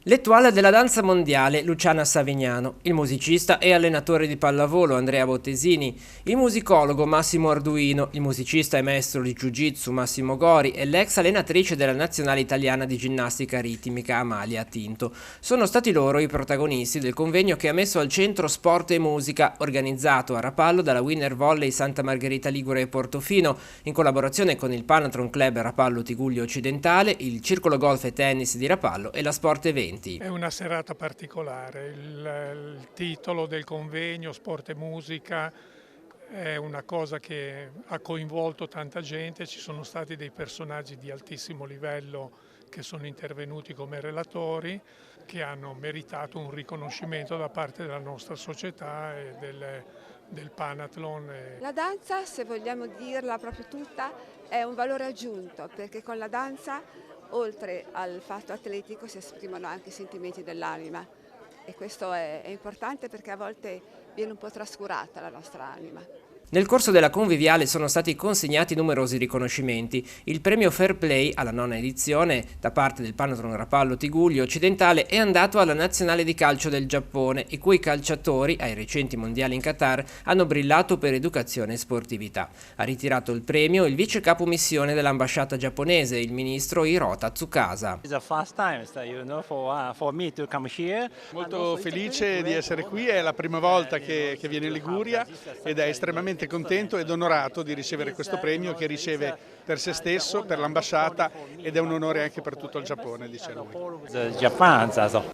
L'ettuale della danza mondiale Luciana Savignano, il musicista e allenatore di pallavolo Andrea Bottesini, il musicologo Massimo Arduino, il musicista e maestro di Jiu-Jitsu Massimo Gori e l'ex allenatrice della nazionale italiana di ginnastica ritmica Amalia Tinto. Sono stati loro i protagonisti del convegno che ha messo al centro sport e musica, organizzato a Rapallo dalla Winner Volley Santa Margherita Ligure e Portofino, in collaborazione con il Panathlon Club Rapallo Tigullio Occidentale, il Circolo Golf e Tennis di Rapallo e la Sport Eventi. È una serata particolare, il titolo del convegno Sport e Musica è una cosa che ha coinvolto tanta gente, ci sono stati dei personaggi di altissimo livello che sono intervenuti come relatori, che hanno meritato un riconoscimento da parte della nostra società e del Panathlon. La danza, se vogliamo dirla proprio tutta, è un valore aggiunto, perché con la danza, oltre al fatto atletico, si esprimono anche i sentimenti dell'anima, e questo è importante perché a volte viene un po' trascurata la nostra anima. Nel corso della conviviale sono stati consegnati numerosi riconoscimenti. Il premio Fair Play alla 9ª edizione da parte del Panathlon Rapallo Tigullio Occidentale è andato alla nazionale di calcio del Giappone, i cui calciatori, ai recenti mondiali in Qatar, hanno brillato per educazione e sportività. Ha ritirato il premio il vice capo missione dell'ambasciata giapponese, il ministro Hirota Tsukasa. Molto felice di essere qui, è la prima volta che viene in Liguria ed è estremamente contento ed onorato di ricevere questo premio che riceve per se stesso, per l'ambasciata ed è un onore anche per tutto il Giappone, dice lui.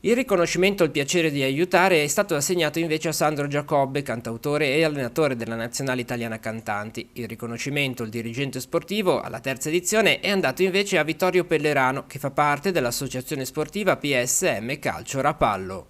Il riconoscimento al piacere di aiutare è stato assegnato invece a Sandro Giacobbe, cantautore e allenatore della nazionale italiana cantanti. Il riconoscimento al dirigente sportivo alla 3ª edizione è andato invece a Vittorio Pellerano, che fa parte dell'associazione sportiva PSM Calcio Rapallo.